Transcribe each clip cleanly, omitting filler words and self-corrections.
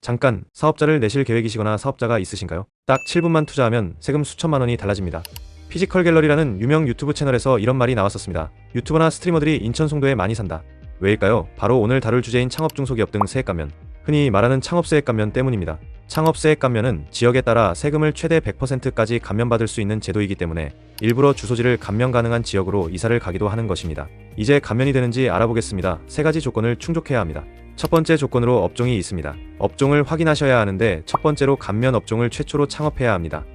잠깐, 사업자를 내실 계획이시거나 사업자가 있으신가요? 딱 7분만 투자하면 세금 수천만 원이 달라집니다. 피지컬 갤러리라는 유명 유튜브 채널에서 이런 말이 나왔었습니다. 유튜버나 스트리머들이 인천 송도에 많이 산다. 왜일까요? 바로 오늘 다룰 주제인 창업 중소기업 등 세액 감면, 흔히 말하는 창업세액 감면 때문입니다. 창업세액 감면은 지역에 따라 세금을 최대 100%까지 감면받을 수 있는 제도이기 때문에 일부러 주소지를 감면 가능한 지역으로 이사를 가기도 하는 것입니다. 이제 감면이 되는지 알아보겠습니다. 세 가지 조건을 충족해야 합니다. 첫 번째 조건으로 업종이 있습니다. 업종을 확인하셔야 하는데 첫 번째로 감면 업종을 최초로 창업해야 합니다.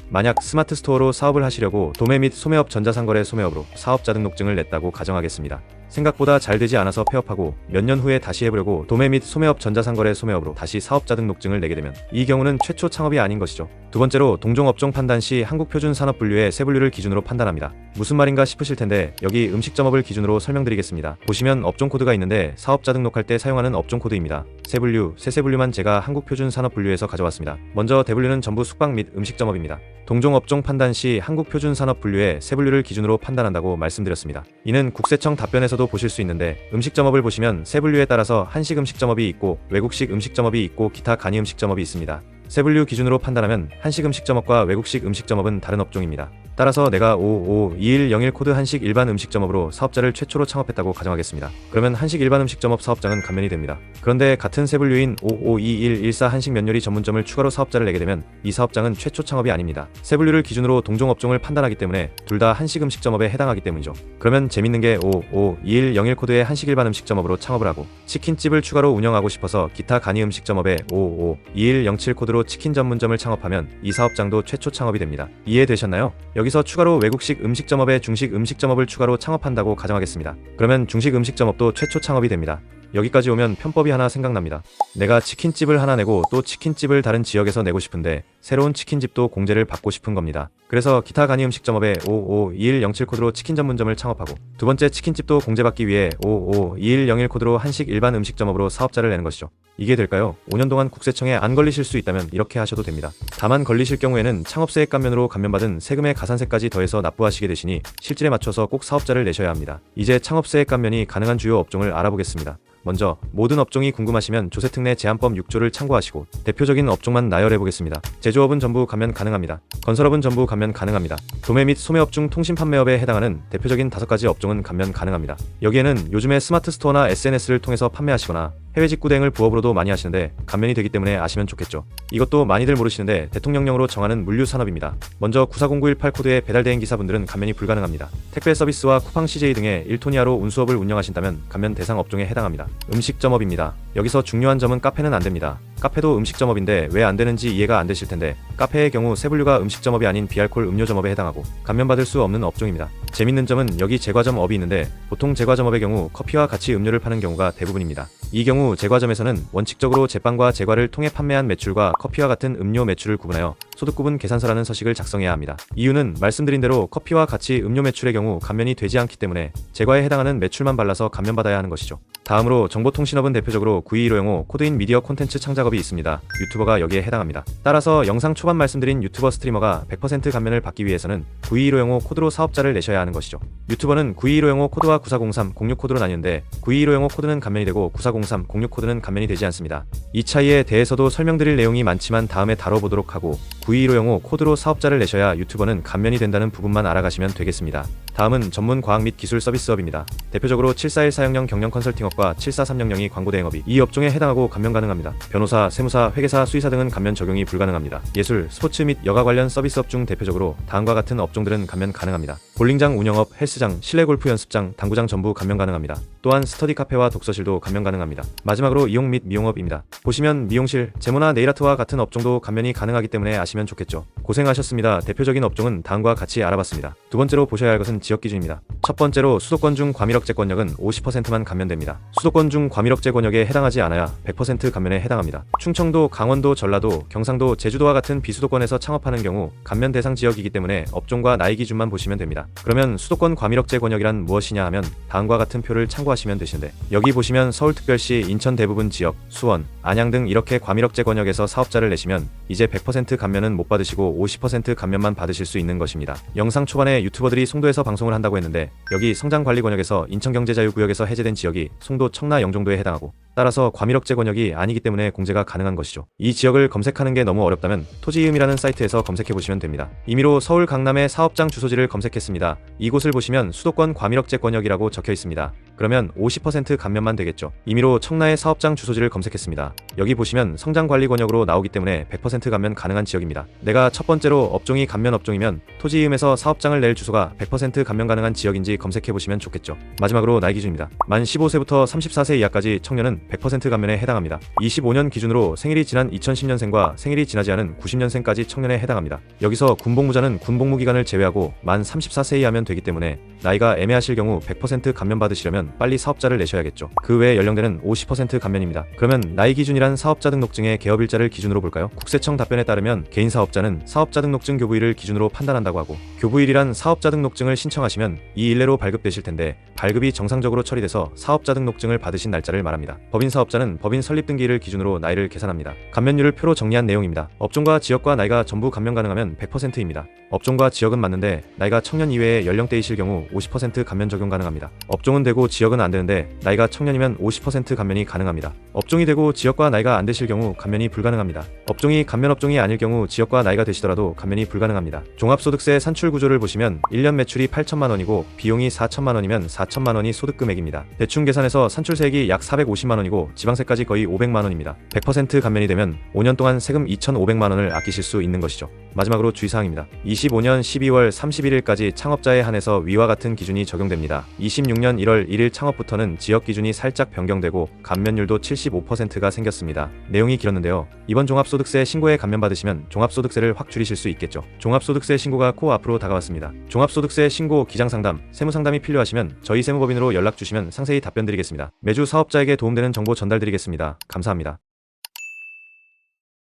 만약 스마트 스토어로 사업을 하시려고 도매 및 소매업 전자상거래 소매업으로 사업자 등록증을 냈다고 가정하겠습니다. 생각보다 잘 되지 않아서 폐업하고 몇 년 후에 다시 해보려고 도매 및 소매업 전자상거래 소매업으로 다시 사업자 등록증을 내게 되면 이 경우는 최초 창업이 아닌 것이죠. 두 번째로 동종업종 판단 시 한국표준산업분류의 세 분류를 기준으로 판단합니다. 무슨 말인가 싶으실 텐데 여기 음식점업을 기준으로 설명드리겠습니다. 보시면 업종 코드가 있는데 사업자 등록할 때 사용하는 업종 코드입니다. 세 분류, 세 분류만 제가 한국표준산업분류에서 가져왔습니다. 먼저 대분류는 전부 숙박 및 음식점업입니다. 동종업종 판단 시 한국표준산업분류의 세 분류를 기준으로 판단한다고 말씀드렸습니다. 이는 국세청 답변에서도 보실 수 있는데 음식점업을 보시면 세 분류에 따라서 한식 음식점업이 있고 외국식 음식점업이 있고 기타 간이 음식점업이 있습니다. 세 분류 기준으로 판단하면 한식 음식점업과 외국식 음식점업은 다른 업종입니다. 따라서 내가 5522101 코드 한식 일반 음식점업으로 사업자를 최초로 창업했다고 가정하겠습니다. 그러면 한식 일반 음식점업 사업장은 감면이 됩니다. 그런데 같은 세 분류인 5522114 한식 면요리 전문점을 추가로 사업자를 내게 되면 이 사업장은 최초 창업이 아닙니다. 세 분류를 기준으로 동종업종을 판단하기 때문에 둘 다 한식 음식점업에 해당하기 때문이죠. 그러면 재밌는 게 5522101 코드의 한식 일반 음식점업으로 창업을 하고 치킨집을 추가로 운영하고 싶어서 기타 간이 음식점업에 5522107 코드로 치킨 전문점을 창업하면 이 사업장도 최초 창업이 됩니다. 이해되셨나요? 여기서 추가로 외국식 음식점업에 중식 음식점업을 추가로 창업한다고 가정하겠습니다. 그러면 중식 음식점업도 최초 창업이 됩니다. 여기까지 오면 편법이 하나 생각납니다. 내가 치킨집을 하나 내고 또 치킨집을 다른 지역에서 내고 싶은데 새로운 치킨집도 공제를 받고 싶은 겁니다. 그래서 기타 간이 음식점업에 5522107 코드로 치킨 전문점을 창업하고 두 번째 치킨집도 공제받기 위해 5522101 코드로 한식 일반 음식점업으로 사업자를 내는 것이죠. 이게 될까요? 5년 동안 국세청에 안 걸리실 수 있다면 이렇게 하셔도 됩니다. 다만 걸리실 경우에는 창업세액 감면으로 감면받은 세금의 가산세까지 더해서 납부하시게 되시니 실질에 맞춰서 꼭 사업자를 내셔야 합니다. 이제 창업세액 감면이 가능한 주요 업종을 알아보겠습니다. 먼저 모든 업종이 궁금하시면 조세특례 제한법 6조를 참고하시고 대표적인 업종만 나열해보겠습니다. 제조업은 전부 감면 가능합니다. 건설업은 전부 감면 가능합니다. 도매 및 소매업 중 통신판매업에 해당하는 대표적인 5가지 업종은 감면 가능합니다. 여기에는 요즘에 스마트 스토어나 SNS를 통해서 판매하시거나 해외 직구 대행을 부업으로도 많이 하시는데 감면이 되기 때문에 아시면 좋겠죠. 이것도 많이들 모르시는데 대통령령으로 정하는 물류산업입니다. 먼저 940918 코드의 배달대행 기사분들은 감면이 불가능합니다. 택배 서비스와 쿠팡 CJ 등의 1톤 이하로 운수업을 운영하신다면 감면 대상 업종에 해당합니다. 음식점업입니다. 여기서 중요한 점은 카페는 안됩니다. 카페도 음식점업인데 왜 안되는지 이해가 안되실 텐데 카페의 경우 세 분류가 음식점업이 아닌 비알콜 음료점업에 해당하고 감면받을 수 없는 업종입니다. 재밌는 점은 여기 제과점업이 있는데 보통 제과점업의 경우 커피와 같이 음료를 파는 경우가 대부분입니다. 이 경우 제과점에서는 원칙적으로 제빵과 제과를 통해 판매한 매출과 커피와 같은 음료 매출을 구분하여 소득구분 계산서라는 서식을 작성해야 합니다. 이유는 말씀드린 대로 커피와 같이 음료 매출의 경우 감면이 되지 않기 때문에 제과에 해당하는 매출만 발라서 감면받아야 하는 것이죠. 다음으로 정보통신업은 대표적으로 9215 코드인 미디어 콘텐츠 창작업이 있습니다. 유튜버가 여기에 해당합니다. 따라서 영상 초반 말씀드린 유튜버 스트리머가 100% 감면을 받기 위해서는 9215 코드로 사업자를 내셔야 하는 것이죠. 유튜버는 9215 코드와 9403 06 코드로 나뉘는데 9215 코드는 감면이 되고 9403 06 코드는 감면이 되지 않습니다. 이 차이에 대해서도 설명드릴 내용이 많지만 다음에 다뤄보도록 하고 9215 코드로 사업자를 내셔야 유튜버는 감면이 된다는 부분만 알아가시면 되겠습니다. 다음은 전문 과학 및 기술 서비스업입니다. 대표적으로 741400 경영 컨설팅업과 74300이 광고 대행업이 이 업종에 해당하고 감면 가능합니다. 변호사, 세무사, 회계사, 수의사 등은 감면 적용이 불가능합니다. 예술, 스포츠 및 여가 관련 서비스업 중 대표적으로 다음과 같은 업종들은 감면 가능합니다. 볼링장 운영업, 헬스장, 실내 골프 연습장, 당구장 전부 감면 가능합니다. 또한 스터디 카페와 독서실도 감면 가능합니다. 마지막으로 이용 및 미용업입니다. 보시면 미용실, 제모나 네일아트와 같은 업종도 감면이 가능하기 때문에 아시면 좋겠죠. 고생하셨습니다. 대표적인 업종은 다음과 같이 알아봤습니다. 두 번째로 보셔야 할 것은 지역 기준입니다. 첫 번째로 수도권 중 과밀억제 권역은 50%만 감면됩니다. 수도권 중 과밀억제 권역에 해당하지 않아야 100% 감면에 해당합니다. 충청도, 강원도, 전라도, 경상도, 제주도와 같은 비수도권에서 창업하는 경우 감면 대상 지역이기 때문에 업종과 나이 기준만 보시면 됩니다. 그러면 수도권 과밀억제 권역이란 무엇이냐 하면 다음과 같은 표를 참고하시면 되시는데 여기 보시면 서울특별시, 인천 대부분 지역, 수원, 안양 등 이렇게 과밀억제 권역에서 사업자를 내시면 이제 100% 감면은 못 받으시고 50% 감면만 받으실 수 있는 것입니다. 영상 초반에 유튜버들이 송도에서 방송을 한다고 했는데 여기 성장관리 권역에서 인천경제자유구역에서 해제된 지역이 송도, 청라, 영종도에 해당하고 따라서 과밀억제 권역이 아니기 때문에 공제가 가능한 것이죠. 이 지역을 검색하는 게 너무 어렵다면 토지이음이라는 사이트에서 검색해 보시면 됩니다. 임의로 서울 강남의 사업장 주소지를 검색했습니다. 이곳을 보시면 수도권 과밀억제 권역이라고 적혀 있습니다. 그러면 50% 감면만 되겠죠. 임의로 청라의 사업장 주소지를 검색했습니다. 여기 보시면 성장관리 권역으로 나오기 때문에 100% 감면 가능한 지역입니다. 내가 첫 번째로 업종이 감면 업종이면 토지이음에서 사업장을 낼 주소가 100% 감면 가능한 지역인지 검색해 보시면 좋겠죠. 마지막으로 나이 기준입니다. 만 15세부터 34세 이하까지 청년은 100% 감면에 해당합니다. 25년 기준으로 생일이 지난 2010년생과 생일이 지나지 않은 90년생까지 청년에 해당합니다. 여기서 군복무자는 군복무 기간을 제외하고 만 34세 이하면 되기 때문에 나이가 애매하실 경우 100% 감면 받으시려면 빨리 사업자를 내셔야겠죠. 그 외 연령대는 50% 감면입니다. 그러면 나이 기준이란 사업자 등록증의 개업일자를 기준으로 볼까요? 국세청 답변에 따르면 개인 사업자는 사업자 등록증 교부일을 기준으로 판단한다고 하고, 교부일이란 사업자 등록증을 신청하시면 이 일내로 발급되실 텐데 발급이 정상적으로 처리돼서 사업자 등록증을 받으신 날짜를 말합니다. 법인 사업자는 법인 설립 등기일을 기준으로 나이를 계산합니다. 감면율을 표로 정리한 내용입니다. 업종과 지역과 나이가 전부 감면 가능하면 100%입니다. 업종과 지역은 맞는데 나이가 청년 이외의 연령대이실 경우 50% 감면 적용 가능합니다. 업종은 되고 지역은 안 되는데 나이가 청년이면 50% 감면이 가능합니다. 업종이 되고 지역과 나이가 안 되실 경우 감면이 불가능합니다. 업종이 감면 업종이 아닐 경우 지역과 나이가 되시더라도 감면이 불가능합니다. 종합소득세 산출 구조를 보시면 1년 매출이 8천만 원이고 비용이 4천만 원이면 4천만 원이 소득 금액입니다. 대충 계산해서 산출세액이 약 450만 원이고 지방세까지 거의 500만 원입니다. 100% 감면이 되면 5년 동안 세금 2,500만 원을 아끼실 수 있는 것이죠. 마지막으로 주의사항입니다. 25년 12월 31일까지 창업자에 한해서 위와 같은 기준이 적용됩니다. 26년 1월 1일 창업부터는 지역 기준이 살짝 변경되고 감면율도 75%가 생겼습니다. 내용이 길었는데요. 이번 종합소득세 신고에 감면받으시면 종합소득세를 확 줄이실 수 있겠죠. 종합소득세 신고가 코앞으로 다가왔습니다. 종합소득세 신고 기장상담, 세무상담이 필요하시면 저희 세무법인으로 연락주시면 상세히 답변드리겠습니다. 매주 사업자에게 도움되는 정보 전달드리겠습니다. 감사합니다.